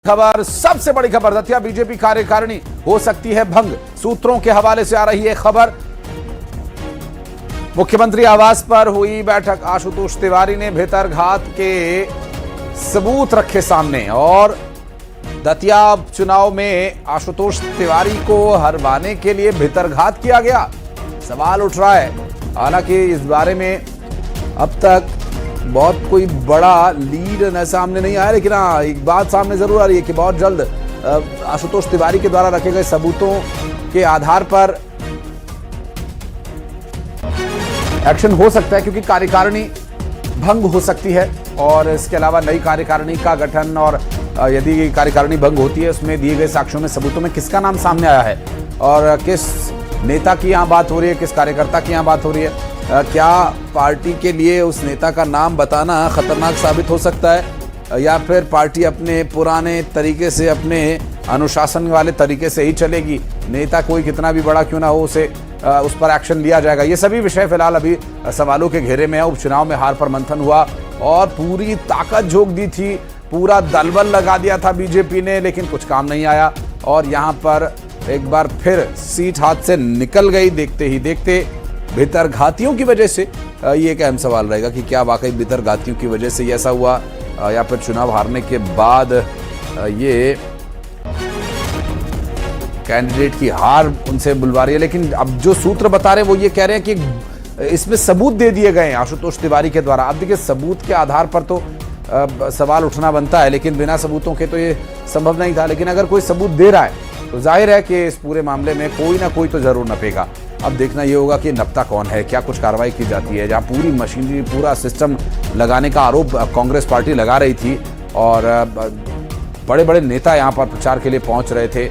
खबर, सबसे बड़ी खबर, दतिया बीजेपी कार्यकारिणी हो सकती है भंग। सूत्रों के हवाले से आ रही है खबर। मुख्यमंत्री आवास पर हुई बैठक, आशुतोष तिवारी ने भितरघात के सबूत रखे सामने और दतिया चुनाव में आशुतोष तिवारी को हरवाने के लिए भितरघात किया गया, सवाल उठ रहा है। हालांकि इस बारे में अब तक बहुत कोई बड़ा लीड न सामने नहीं आया, लेकिन हाँ, एक बात सामने जरूर आ रही है कि बहुत जल्द आशुतोष तिवारी के द्वारा रखे गए सबूतों के आधार पर एक्शन हो सकता है, क्योंकि कार्यकारिणी भंग हो सकती है। और इसके अलावा नई कार्यकारिणी का गठन, और यदि कार्यकारिणी भंग होती है, उसमें दिए गए साक्ष्यों में, सबूतों में किसका नाम सामने आया है और किस नेता की यहाँ बात हो रही है, किस कार्यकर्ता की यहाँ बात हो रही है, क्या पार्टी के लिए उस नेता का नाम बताना खतरनाक साबित हो सकता है, या फिर पार्टी अपने पुराने तरीके से, अपने अनुशासन वाले तरीके से ही चलेगी। नेता कोई कितना भी बड़ा क्यों ना हो, उसे उस पर एक्शन लिया जाएगा। ये सभी विषय फिलहाल अभी सवालों के घेरे में है। उपचुनाव में हार पर मंथन हुआ और पूरी ताकत झोंक दी थी, पूरा दलबल लगा दिया था बीजेपी ने, लेकिन कुछ काम नहीं आया और यहाँ पर एक बार फिर सीट हाथ से निकल गई। देखते ही देखते भितरघातियों की वजह से ये एक अहम सवाल रहेगा कि क्या वाकई भितरघातियों की वजह से ऐसा हुआ, या फिर चुनाव हारने के बाद ये कैंडिडेट की हार उनसे बुलवा रही है। लेकिन अब जो सूत्र बता रहे हैं वो ये कह रहे हैं कि इसमें सबूत दे दिए गए हैं आशुतोष तिवारी के द्वारा। अब देखिए, सबूत के आधार पर तो सवाल उठना बनता है, लेकिन बिना सबूतों के तो ये संभव नहीं था। लेकिन अगर कोई सबूत दे रहा है तो जाहिर है कि इस पूरे मामले में कोई ना कोई तो जरूर नपेगा। अब देखना ये होगा कि नपता कौन है, क्या कुछ कार्रवाई की जाती है। जहां पूरी मशीनरी, पूरा सिस्टम लगाने का आरोप कांग्रेस पार्टी लगा रही थी और बड़े बड़े नेता यहां पर प्रचार के लिए पहुंच रहे थे।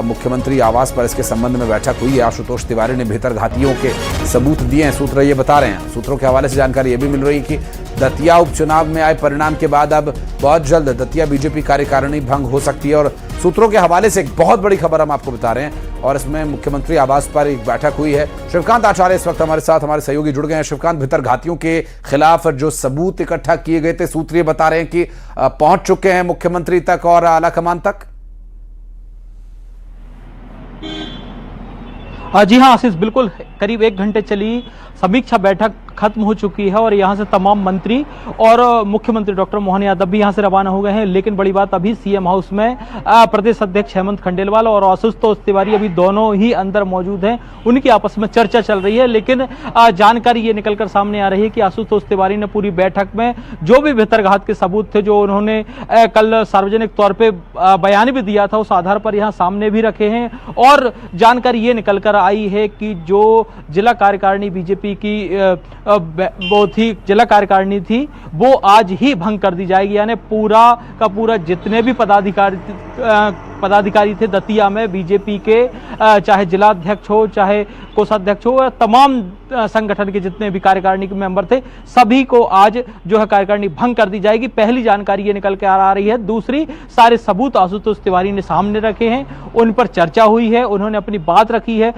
मुख्यमंत्री आवास पर इसके संबंध में बैठक हुई है। आशुतोष तिवारी ने भितरघातियों के सबूत दिए हैं, सूत्र ये बता रहे हैं। सूत्रों के हवाले से जानकारी ये भी मिल रही है कि दतिया उपचुनाव में आए परिणाम के बाद अब बहुत जल्द दतिया बीजेपी कार्यकारिणी भंग हो सकती है। और सूत्रों के हवाले से एक बहुत बड़ी खबर हम आपको बता रहे हैं, और इसमें मुख्यमंत्री आवास पर एक बैठक हुई है। शिवकांत आचार्य इस वक्त हमारे साथ, हमारे सहयोगी जुड़ गए हैं। शिवकांत, भितरघातियों के खिलाफ जो सबूत इकट्ठा किए गए थे, सूत्र ये बता रहे हैं कि पहुंच चुके हैं मुख्यमंत्री तक और आलाकमान तक। जी हाँ आशीष, बिल्कुल करीब 1 घंटे चली समीक्षा बैठक खत्म हो चुकी है और यहाँ से तमाम मंत्री और मुख्यमंत्री डॉक्टर मोहन यादव भी यहाँ से रवाना हो गए हैं। लेकिन बड़ी बात, अभी सीएम हाउस में प्रदेश अध्यक्ष हेमंत खंडेलवाल और आशुतोष तिवारी अभी दोनों ही अंदर मौजूद हैं। उनकी आपस में चर्चा चल रही है। लेकिन जानकारी ये निकलकर सामने आ रही है कि आशुतोष तिवारी ने पूरी बैठक में जो भी भितरघात के सबूत थे, जो उन्होंने कल सार्वजनिक तौर पर बयान भी दिया था, उस आधार पर यहाँ सामने भी रखे हैं। और जानकारी ये निकल कर आई है कि जो जिला कार्यकारिणी बीजेपी की वो थी, जिला कार्यकारिणी थी, वो आज ही भंग कर दी जाएगी। यानी पूरा का पूरा जितने भी पदाधिकारी थे दतिया में बीजेपी के, चाहे जिलाध्यक्ष हो, चाहे कोषाध्यक्ष हो, तमाम संगठन के जितने भी कार्यकारिणी के मेंबर थे, सभी को आज जो है कार्यकारिणी भंग कर दी जाएगी। पहली जानकारी ये निकल के आ रही है। दूसरी, सारे सबूत आशुतोष तिवारी ने सामने रखे हैं, उन पर चर्चा हुई है, उन्होंने अपनी बात रखी है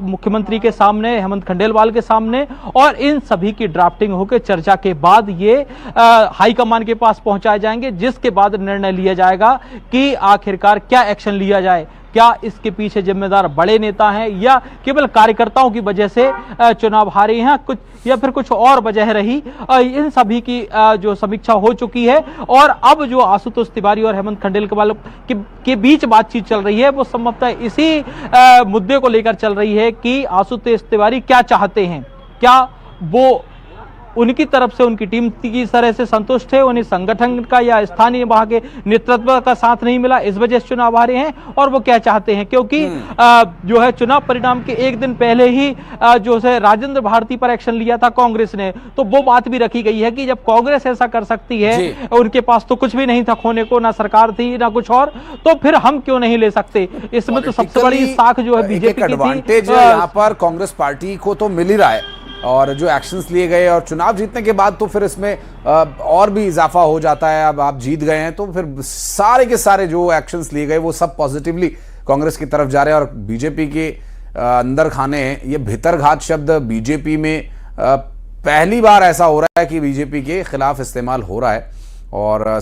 मुख्यमंत्री के सामने, हेमंत खंडेलवाल के सामने, और इन सभी की ड्राफ्टिंग होकर चर्चा के बाद ये हाईकमान के पास पहुंचाए जाएंगे, जिसके बाद निर्णय लिया जाएगा कि आखिरकार क्या एक्शन लिया जाए। क्या इसके पीछे जिम्मेदार बड़े नेता हैं, या केवल कार्यकर्ताओं की वजह से चुनाव हारे हैं, कुछ या फिर कुछ और वजह रही। इन सभी की जो समीक्षा हो चुकी है। और अब जो आशुतोष तिवारी और हेमंत खंडेलवाल के बीच बातचीत चल रही है, वो संभवतः इसी मुद्दे को लेकर चल रही है कि आशुतोष तिवारी क्या चाहते हैं, क्या वो उनकी तरफ से उनकी टीम की तरह से संतुष्ट है, उन्हें संगठन का या स्थानीय वहां के नेतृत्व का साथ नहीं मिला, इस वजह से चुनाव हारे हैं, और वो क्या चाहते हैं। क्योंकि जो है चुनाव परिणाम के 1 दिन पहले ही जो है राजेंद्र भारती पर एक्शन लिया था कांग्रेस ने, तो वो बात भी रखी गई है कि जब कांग्रेस ऐसा कर सकती है, उनके पास तो कुछ भी नहीं था खोने को, ना सरकार थी ना कुछ और, तो फिर हम क्यों नहीं ले सकते। इसमें तो सबसे बड़ी साख जो है बीजेपी की थी। यहाँ पर कांग्रेस पार्टी को तो मिल ही रहा है, और जो एक्शंस लिए गए और चुनाव जीतने के बाद तो फिर इसमें और भी इजाफा हो जाता है। अब आप जीत गए हैं तो फिर सारे के सारे जो एक्शंस लिए गए वो सब पॉजिटिवली कांग्रेस की तरफ जा रहे हैं। और बीजेपी के अंदर खाने, ये भितरघात शब्द बीजेपी में पहली बार ऐसा हो रहा है कि बीजेपी के खिलाफ इस्तेमाल हो रहा है। और